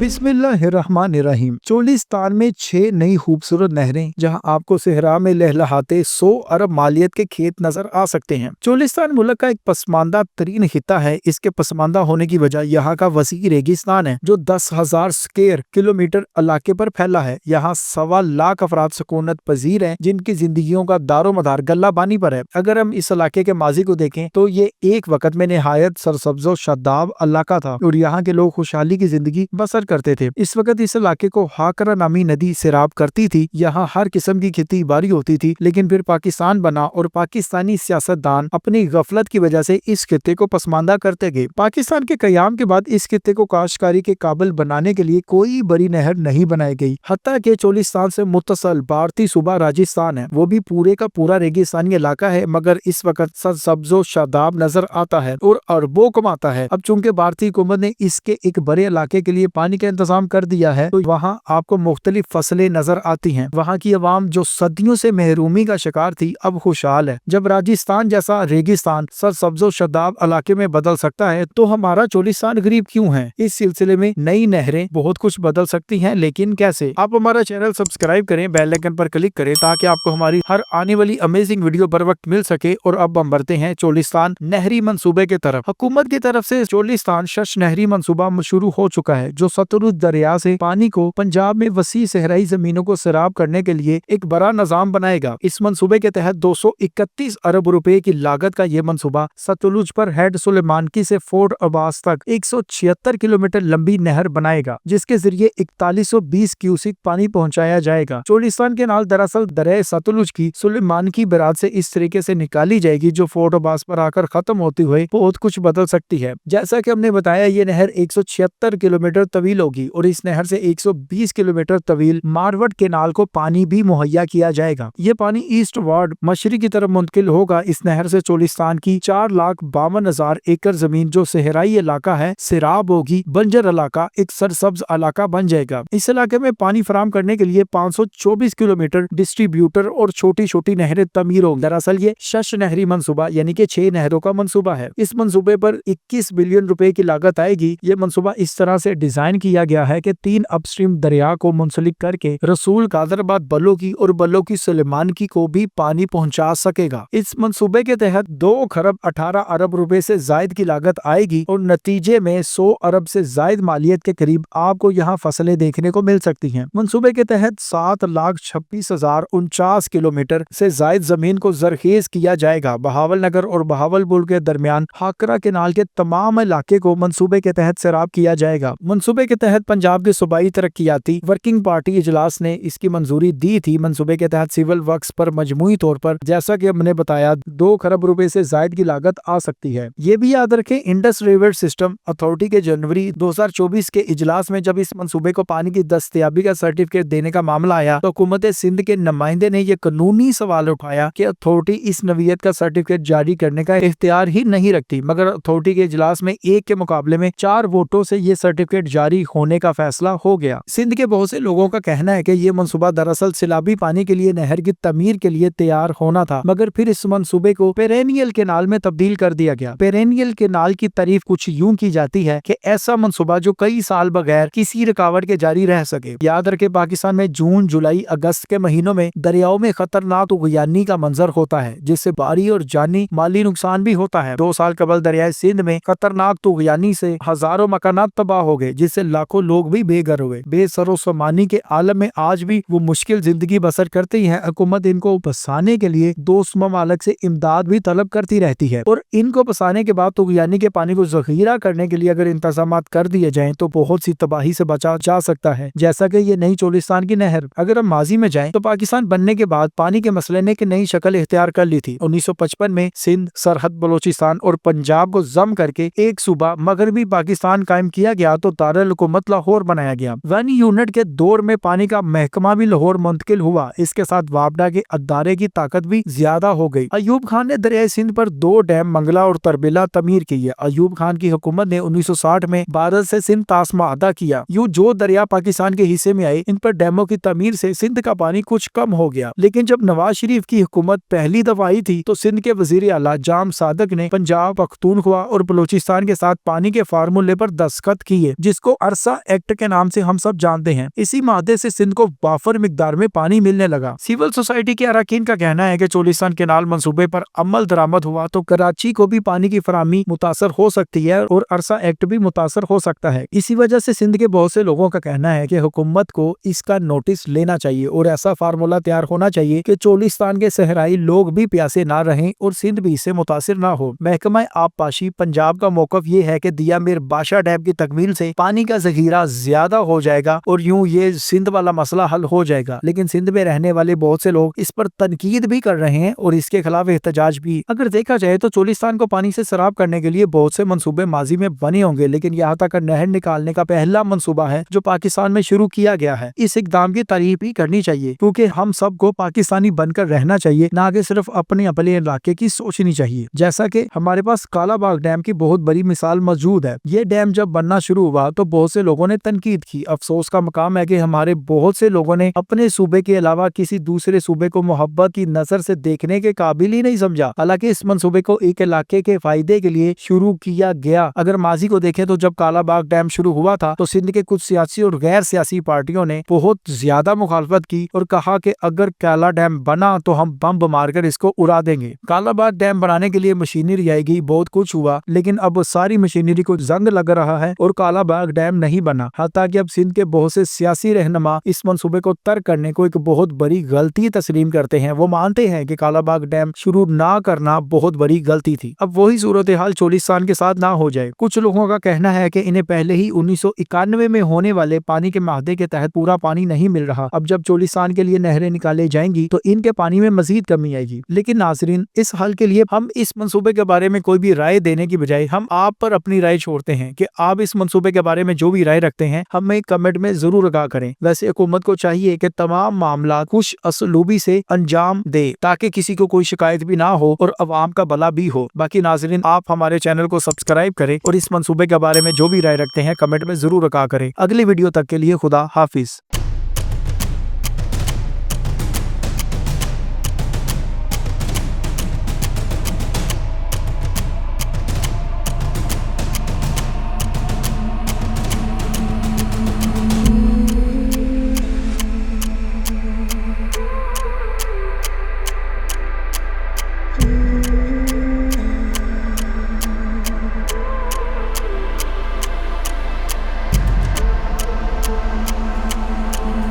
बिस्मिल्लाहिर्रहमानिर्रहीम। चोलिस्तान में 6 नई खूबसूरत नहरें, जहां आपको सहरा में लहलहाते 100 अरब मालियत के खेत नजर आ सकते हैं। चोलिस्तान मुल्क का एक पसमानदा तरीन खिता है। इसके पसमानदा होने की वजह यहाँ का वसी रेगिस्तान है, जो 10,000 स्क्वायर किलोमीटर इलाके पर फैला है। यहाँ 1.25 लाख अफराद सुकूनत पजीर हैं, जिनकी जिंदगियों का दारो मदार गल्ला बानी पर है। अगर हम इस इलाके के माजी को देखें तो ये एक वक्त में निहायत सरसब्जो शादाब इलाका था और यहाँ के लोग खुशहाली की जिंदगी बसर करते थे। इस वक्त इस इलाके को हाकरा नामी नदी सिराब करती थी। यहाँ हर किस्म की खेती बाड़ी होती थी, लेकिन फिर पाकिस्तान बना और पाकिस्तानी सियासतदान अपनी गफलत की वजह से इस खिते को पसमानदा करते गए। पाकिस्तान के कयाम के बाद इस खिते को काश्तकारी के काबिल बनाने के लिए कोई बड़ी नहर नहीं बनाई गई। हत्ता के चोलिस्तान से मुत्तसल भारतीय सूबा राजस्थान है, वो भी पूरे का पूरा रेगिस्तानी इलाका है, मगर इस वक्त सरसब्जो शादाब नजर आता है और अरबों कमाता है। अब चूंकि भारतीय हुकूमत ने इसके एक बड़े इलाके के लिए पानी का इंतजाम कर दिया है, तो वहाँ आपको मुख्तलिफ फसलें नजर आती हैं। वहाँ की अवाम जो सदियों से महरूमी का शिकार थी, अब खुशहाल है। जब राजस्थान जैसा रेगिस्तान सरसब्जो शादाब इलाके में बदल सकता है, तो हमारा चोलिस्तान गरीब क्यों है? इस सिलसिले में नई नहरें बहुत कुछ बदल सकती हैं, लेकिन कैसे? आप हमारा चैनल सब्सक्राइब करें, बेल आइकन पर क्लिक करें, ताकि आपको हमारी हर आने वाली अमेजिंग वीडियो बर वक्त मिल सके। और अब हम बढ़ते हैं चोलिस्तान नहरी मंसूबे की तरफ। हुकूमत की तरफ से चोलिस्तान शश नहरी मंसूबा शुरू हो चुका है, जो सतलुज दरिया से पानी को पंजाब में वसी सहराई जमीनों को सैराब करने के लिए एक बड़ा निजाम बनाएगा। इस मंसूबे के तहत 231 अरब रुपए की लागत का ये मंसूबा सतलुज पर हेड सुलेमानकी से फोर्ट अब्बास तक 176 किलोमीटर लंबी नहर बनाएगा, जिसके जरिए 4120 क्यूसिक पानी पहुंचाया जाएगा। चोलिस्तान के नाल दरअसल दरिया सतलुज की सुलेमानकी बराज से इस तरीके से निकाली जाएगी, जो फोर्ट अब्बास पर आकर खत्म होते हुए बहुत कुछ बदल सकती है। जैसा कि हमने बताया, ये नहर 176 किलोमीटर तवील होगी और इस नहर से 120 किलोमीटर तवील मारवट केनाल को पानी भी मुहैया किया जाएगा। ये पानी ईस्ट वार्ड मशरक की तरफ मुंतकिल होगा। इस नहर से चोलिस्तान की 4,52,000 एकड़ जमीन, जो सहराई इलाका है, सिराब होगी। बंजर इलाका एक सरसब्ज इलाका बन जाएगा। इस इलाके में पानी फराम करने के लिए 524 किलोमीटर डिस्ट्रीब्यूटर और छोटी छोटी नहरें तमीर होंगी। दरअसल ये शश नहरी मंसूबा यानी कि 6 नहरों का मंसूबा है। इस मंसूबे पर 21 बिलियन रुपए की लागत आएगी। ये मंसूबा इस तरह से डिजाइन किया गया है कि 3 अपस्ट्रीम दरिया को मुंसलिक करके रसूल कादराबाद बल्लो की और बल्लो की सुलेमानकी को भी पानी पहुंचा सकेगा। इस मंसूबे के तहत 2 खरब 18 अरब रुपए से जायद की लागत आएगी और नतीजे में 100 अरब से जायद मालियत के करीब आपको यहाँ फसलें देखने को मिल सकती हैं। मंसूबे के तहत 7,26,049 किलोमीटर से जायद जमीन को जरखेज किया जाएगा। बहावलनगर और बहावलपुर के दरमियान हाकरा केनाल के तमाम इलाके को मंसूबे के तहत सैराब किया जाएगा। मंसूबे के तहत पंजाब के सूबाई तरक्कियाती वर्किंग पार्टी इजलास ने इसकी मंजूरी दी थी। मंसूबे के तहत सिविल वर्क्स पर मजमूई तौर पर, जैसा कि हमने बताया, 2 खरब रुपए से जायद की लागत आ सकती है। ये भी याद रखें, इंडस रिवर सिस्टम अथॉरिटी के जनवरी 2024 के इजलास में जब इस मंसूबे को पानी की दस्तयाबी का सर्टिफिकेट देने का मामला आया, तो हुकूमत सिंध के नुमाइंदे ने यह कानूनी सवाल उठाया कि अथॉरिटी इस नवीयत का सर्टिफिकेट जारी करने का इख्तियार ही नहीं रखती, मगर अथॉरिटी के इजलास में 1 के मुकाबले में 4 वोटों से ये सर्टिफिकेट जारी होने का फैसला हो गया। सिंध के बहुत से लोगों का कहना है कि ये मंसूबा दरअसल सैलाबी पानी के लिए नहर की तमीर के लिए तैयार होना था, मगर फिर इस मंसूबे को पेरेनियल केनाल में तब्दील कर दिया गया। पेरेनियल केनाल की तारीफ कुछ यूं की जाती है कि ऐसा मंसूबा जो कई साल बगैर किसी रुकावट के जारी रह सके। याद रखे, पाकिस्तान में जून, जुलाई, अगस्त के महीनों में दरियाओं में खतरनाक उगयानी का मंजर होता है, जिससे भारी और जानी माली नुकसान भी होता है। 2 साल कबल दरियाए सिंध में खतरनाक तूगयानी से हजारों मकानात तबाह हो गए, जिससे लाखों लोग भी बेघर हुए। बेसरो समानी के आलम में आज भी वो मुश्किल जिंदगी बसर करती हैं। हुकूमत इनको बसाने के लिए दोस्त ममालिक से इमदाद भी तलब करती रहती है, और इनको बसाने के बाद तूगयानी के पानी को जखीरा करने के लिए अगर इंतजाम कर दिए जाएं, तो बहुत सी तबाही से बचा जा सकता है। जैसा कि ये नई चोलिस्तान की नहर, अगर हम माजी में जाएं, तो पाकिस्तान बनने के बाद पानी के मसले ने एक नई शक्ल इख्तियार कर ली थी। 1955 में सिंध, सरहद बलोचिस्तान और पंजाब को जम करके एक सूबा मगरबी पाकिस्तान कायम किया गया, तो दारुल हुकूमत लाहौर बनाया गया। 1 यूनिट के दौर में पानी का महकमा भी लाहौर मुंतकिल हुआ। इसके साथ वापडा के अदारे की ताकत भी ज्यादा हो गई। अयूब खान ने दरिया सिंध पर 2 डैम मंगला और तरबिला तमीर की है। अयूब खान की हुकूमत ने 1960 में भारत से सिंध तास्मा अदा किया। यूं जो दरिया पाकिस्तान के हिस्से में आए, इन पर डैमों की तमीर से सिंध का पानी कुछ कम हो गया। लेकिन जब नवाज शरीफ की हुकूमत पहली दफा आई थी, तो सिंध के वजीर आला जाम सादक ने पंजाब, पख्तूनख्वा और बलोचिस्तान के साथ पानी के फार्मूले पर दस्तखत किए, जिसको अरसा एक्ट के नाम से हम सब जानते हैं। इसी मादे से सिंध को वाफर मिकदार में पानी मिलने लगा। सिविल सोसाइटी के अरकान का कहना है कि चोलिस्तान कैनाल मंसूबे पर अमल दरामद हुआ तो कराची को भी पानी की फराहमी मुतासर हो सकती है और अरसा एक्ट भी मुतासर हो सकता है। इसी वजह से सिंध के बहुत से लोगों का कहना है कि हुकूमत को इसका नोटिस लेना चाहिए और ऐसा फार्मूला तैयार होना चाहिए कि चोलिस्तान के सहराई लोग भी प्यासे ना रहें और सिंध भी इससे मुतासिर ना हो। महकमा आबपाशी पंजाब का मौकफ ये है कि दिया मीर बादशाह डैम की तकमील से पानी का जखीरा ज्यादा हो जाएगा और यूं ये सिंध वाला मसला हल हो जाएगा, लेकिन सिंध में रहने वाले बहुत से लोग इस पर तनकीद भी कर रहे हैं और इसके खिलाफ एहतजाज भी। अगर देखा जाए तो चोलिस्तान को पानी से सराब करने के लिए बहुत से मंसूबे माजी में बने होंगे, लेकिन यहाँ तक नहर निकालने का पहला मंसूबा है जो पाकिस्तान में शुरू किया गया है। इस इकदाम की तारीफ ही करनी चाहिए क्योंकि हम सबको पाकिस्तानी बनकर रहना चाहिए, ना कि सिर्फ अपने इलाके की सोचनी चाहिए। जैसा कि हमारे पास कालाबाग डैम की बहुत बड़ी मिसाल मौजूद है। ये डैम जब बनना शुरू हुआ तो बहुत से लोगों ने तनकीद की। अफसोस का मकाम है कि हमारे बहुत से लोगों ने अपने सूबे के अलावा किसी दूसरे सूबे को मोहब्बत की नजर से देखने के काबिल ही नहीं समझा। हालांकि इस मंसूबे को एक इलाके के फायदे के लिए शुरू किया गया। अगर माजी को देखें तो जब कालाबाग डैम शुरू हुआ था तो सिंध के कुछ सियासी और गैर सियासी पार्टियों ने बहुत ज्यादा मुखालफत की और कहा कि अगर काला डैम बना तो हम बम मारकर इसको उड़ा देंगे। कालाबाग डैम बनाने के लिए मशीनरी आएगी, बहुत कुछ हुआ, लेकिन अब सारी मशीनरी को जंग लग रहा है और कालाबाग डैम नहीं बना। हालांकि कि अब सिंध के बहुत से सियासी रहनुमा इस मंसूबे को तर्क करने को एक बहुत बड़ी गलती तस्लीम करते हैं। वो मानते हैं कि कालाबाग डैम शुरू ना करना बहुत बड़ी गलती थी। अब वही सूरत हाल चोलिस्तान के साथ ना हो जाए। कुछ लोगों का कहना है कि इन्हें पहले ही 1991 में होने वाले पानी के माहदे के तहत पूरा पानी नहीं मिल रहा। अब जब चोलिस्तान के लिए नहरें निकाले जाएंगी तो इनके पानी में मजीद कमी आएगी। लेकिन नाजरीन, इस हल के लिए हम इस मंसूबे के बारे में कोई भी राय देने की बजाय हम आप पर अपनी राय छोड़ते हैं कि आप इस मंसूबे के बारे में जो भी राय रखते हैं हमें कमेंट में जरूर आगाह करें। वैसे हुकूमत को चाहिए कि तमाम मामला खुश असलूबी से अंजाम दे ताकि किसी को कोई शिकायत भी ना हो और अवाम का भला भी हो। बाकी नाजरीन, आप हमारे चैनल को सब्सक्राइब करें और इस मंसूबे के बारे में जो भी राय रखते हैं कमेंट में जरूर आगाह करें। अगली वीडियो तक के लिए खुदा हाफिज।